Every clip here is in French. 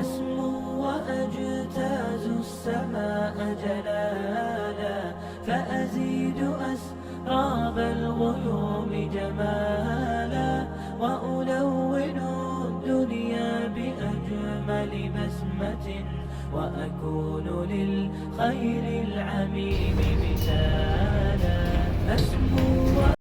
أسمو وأجتاز السماء جلالا، فأزيد أسراب الغيوم جمالا، وألون الدنيا بأجمل بسمة، وأكون للخير العميم مثالا. أسمو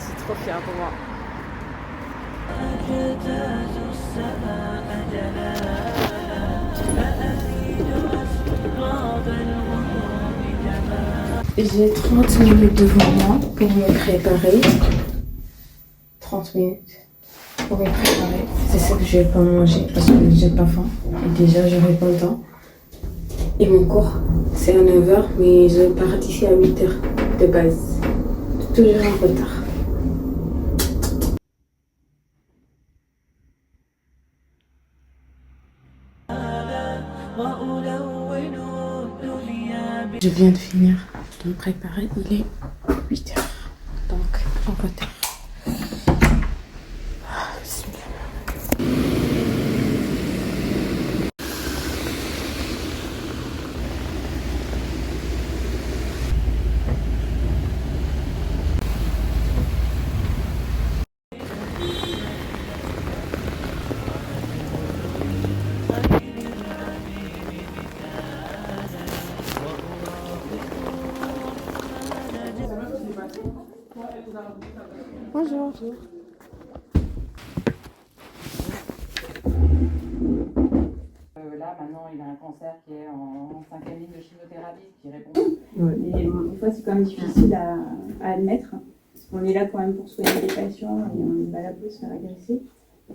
C'est trop fier pour moi. أجتاز السماء جلالا، فأزيد أسراب الغيوم جمالا. J'ai 30 minutes devant moi pour me préparer. 30 minutes pour me préparer. C'est ça que je vais pas manger parce que j'ai pas faim. Et déjà, j'aurai pas le temps. Et mon cours, c'est à 9h, mais je pars d'ici à 8h de base. Toujours en retard. Je viens de finir de me préparer, il est 8h, donc en retard. Bonjour. Là, maintenant, il a un cancer qui est en 5e ligne de chimiothérapie, qui répond. Ouais. Mais bon, des fois, c'est quand même difficile à admettre, parce qu'on est là quand même pour soigner les patients et on n'est pas là pour se faire agresser.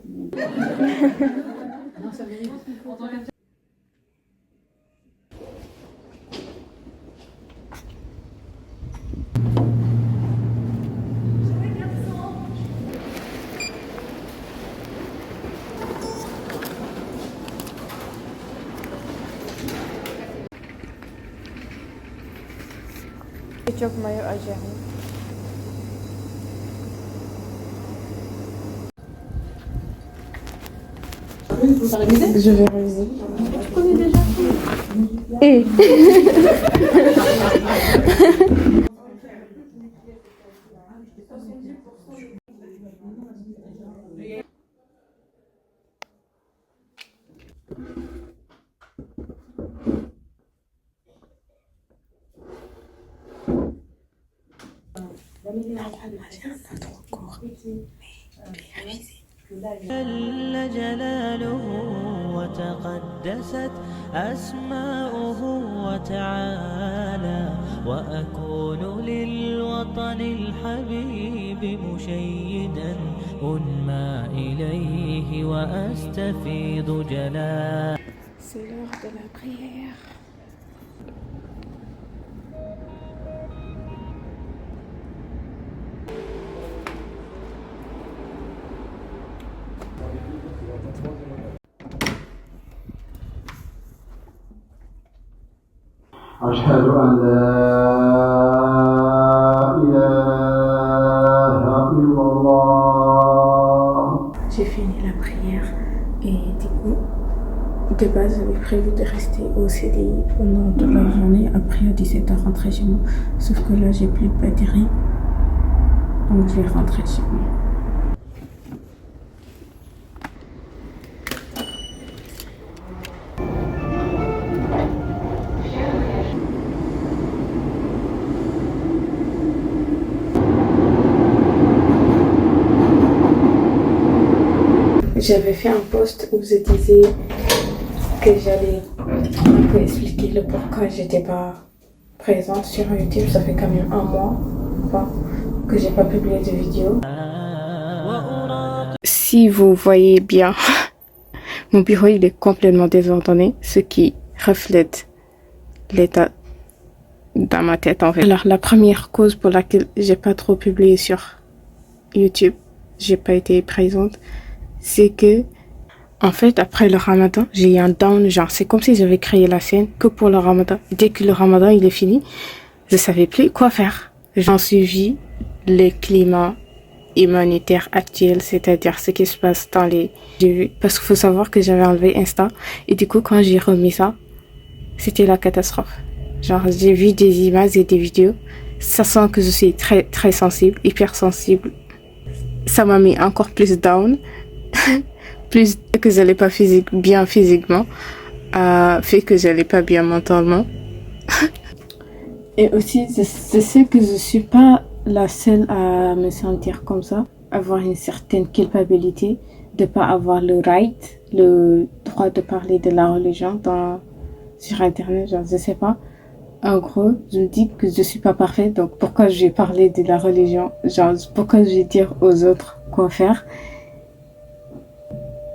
Mais... Non, ça mérite. Çok mayo algérien. Je vais réviser. Tu connais déjà? Et جل جلاله وتقدست أسماؤه وتعالى، وأكون للوطن الحبيب مشيدا أنمى إليه وأستفيض جلالا. C'est l'heure de la prière. أشهد أن لا إله إلا الله. J'ai fini la prière et du coup, de base, j'avais prévu de rester au CDI pendant toute la journée. Après, à 17h, rentrer chez moi. Sauf que là, j'ai plus de batterie. Donc, je vais rentrer chez moi. j'avais fait un post où je disais que j'allais un peu expliquer le pourquoi j'étais pas présente sur YouTube. Ça fait quand même un mois que j'ai pas publié de vidéo. Si vous voyez bien, mon bureau il est complètement désordonné, ce qui reflète l'état dans ma tête en fait. Alors la première cause pour laquelle j'ai pas trop publié sur YouTube, j'ai pas été présente, c'est que en fait après le Ramadan, j'ai eu un down, genre c'est comme si j'avais créé la chaîne que pour le Ramadan. Dès que le Ramadan il est fini, je savais plus quoi faire. J'en suivi le climat humanitaire actuel, c'est-à-dire ce qui se passe dans les... J'ai vu, parce qu'il faut savoir que j'avais enlevé Insta, et du coup quand j'ai remis ça, c'était la catastrophe. Genre j'ai vu des images et des vidéos, ça sent que je suis très très sensible, hyper sensible. Ça m'a mis encore plus down, plus que j'allais pas bien physiquement, fait que j'allais pas bien mentalement. Et aussi, je sais que je suis pas la seule à me sentir comme ça, avoir une certaine culpabilité de pas avoir le right, le droit de parler de la religion sur internet, genre je sais pas. En gros, je me dis que je suis pas parfaite, donc pourquoi je vais parler de la religion, genre pourquoi je vais dire aux autres quoi faire.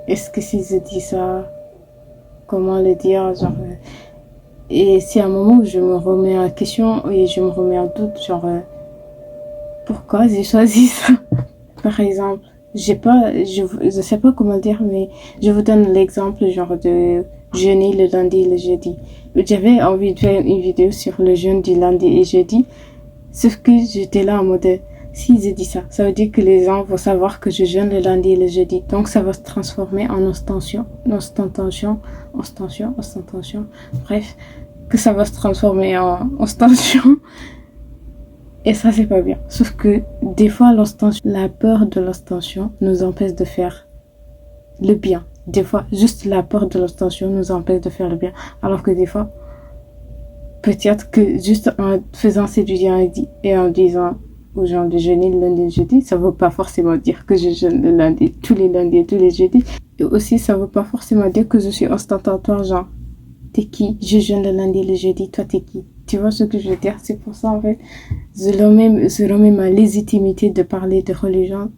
Est-ce que si je dis ça, comment le dire, genre et c'est un moment où je me remets en question et je me remets en doute, genre pourquoi j'ai choisi ça. Par exemple, je sais pas comment dire, mais je vous donne l'exemple genre de jeûner le lundi et le jeudi. J'avais envie de faire une vidéo sur le jeûne du lundi et jeudi, sauf que j'étais là en mode si je dis ça, ça veut dire que les gens vont savoir que je jeûne le lundi et le jeudi, donc ça va se transformer en ostentation, bref, que ça va se transformer en ostentation. Et ça, c'est pas bien. Sauf que des fois, la peur de l'ostentation nous empêche de faire le bien. Des fois, juste la peur de l'ostentation nous empêche de faire le bien. Alors que des fois, peut-être que juste en faisant cette vidéo et en disant aux gens de jeûner le lundi et le jeudi, ça veut pas forcément dire que je jeûne le lundi, tous les lundis et tous les jeudis. Et aussi, ça veut pas forcément dire que je suis ostentatoire, genre, t'es qui? Je jeûne le lundi et le jeudi, toi t'es qui? Tu vois ce que je veux dire? C'est pour ça, en fait, je remets ma légitimité de parler de religion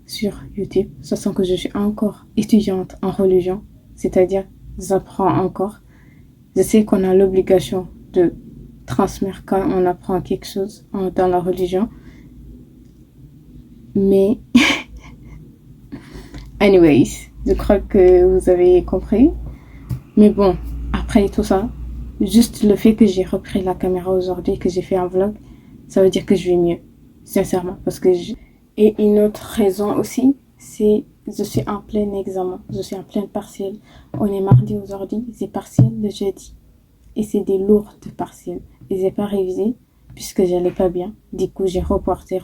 sur YouTube, sachant que je suis encore étudiante en religion, c'est-à-dire, j'apprends encore. Je sais qu'on a l'obligation de transmettre quand on apprend quelque chose dans la religion, mais, anyways, je crois que vous avez compris. Mais bon, après tout ça, juste le fait que j'ai repris la caméra aujourd'hui, que j'ai fait un vlog, ça veut dire que je vais mieux, sincèrement. Et une autre raison aussi, c'est je suis en plein examen, je suis en plein partiel. On est mardi aujourd'hui, c'est partiel le jeudi. Et c'est des lourds partiels. Et j'ai pas révisé puisque j'allais pas bien. Du coup, j'ai reporté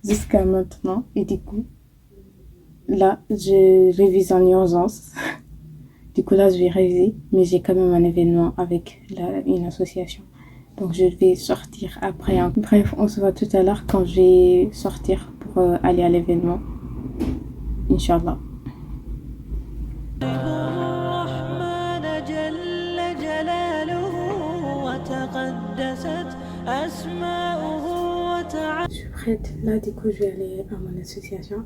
jusqu'à maintenant. Et du coup, là, je révise en urgence. Du coup, là, je vais réviser, mais j'ai quand même un événement avec une association. Donc, je vais sortir après. Bref, on se voit tout à l'heure quand je vais sortir pour aller à l'événement. Inch'Allah. Je suis prête. Là, du coup, je vais aller à mon association.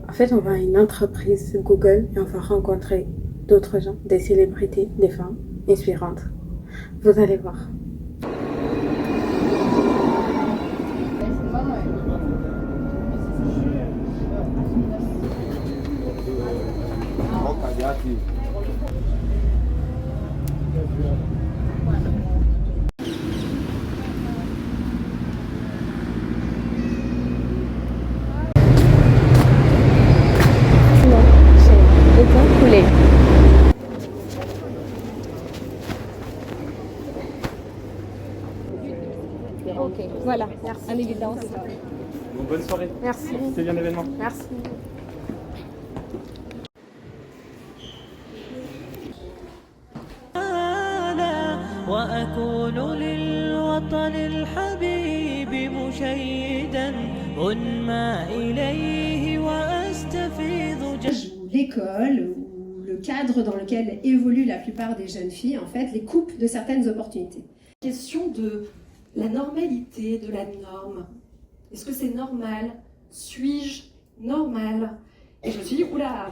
En fait, on va à une entreprise Google et on va rencontrer d'autres gens, des célébrités, des femmes inspirantes. Vous allez voir. Ok, voilà, merci. En évidence. Bon, bonne soirée. Merci. C'était bien l'événement. Merci. وأكون للوطن الحبيب مشيدا أنمى إليه وأستفيد l'école ou le cadre dans lequel évoluent la plupart des jeunes filles, en fait, les coupe de certaines opportunités. Question de la normalité, de la norme. Est-ce que c'est normal? Suis-je normal? Et je me suis dit, oula,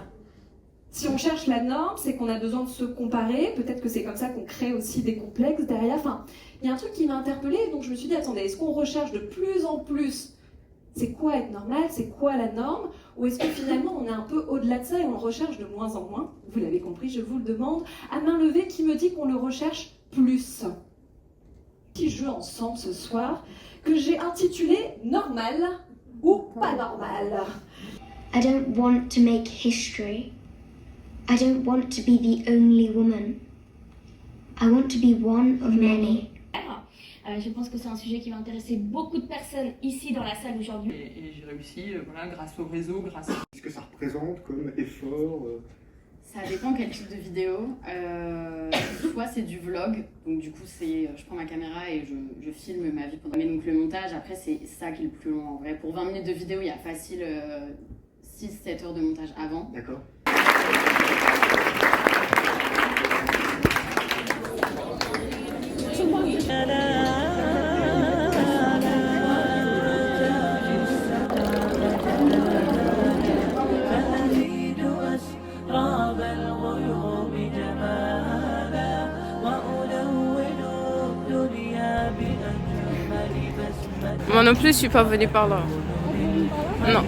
si on cherche la norme, c'est qu'on a besoin de se comparer. Peut-être que c'est comme ça qu'on crée aussi des complexes derrière. Enfin, il y a un truc qui m'a interpellée, donc je me suis dit, attendez, est-ce qu'on recherche de plus en plus c'est quoi être normal, c'est quoi la norme, ou est-ce que finalement on est un peu au-delà de ça et on le recherche de moins en moins? Vous l'avez compris, je vous le demande. À main levée, qui me dit qu'on le recherche plus? Petit jeu ensemble ce soir que j'ai intitulé Normal ou pas normal. I don't want to make history. I don't want to be the only woman. I want to be one of many. Je pense que c'est un sujet qui va intéresser beaucoup de personnes ici dans la salle aujourd'hui. Et j'ai réussi voilà, grâce au réseau, grâce à... Qu'est-ce que ça représente comme effort Ça dépend quel type de vidéo. Soit c'est du vlog, donc du coup je prends ma caméra et je filme ma vie pendant. Mais donc le montage, après c'est ça qui est le plus long en vrai. Pour 20 minutes de vidéo, il y a facile 6-7 heures de montage avant. D'accord. Moi non plus, je suis pas venue par là. Non.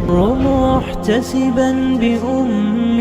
محتسبا بأم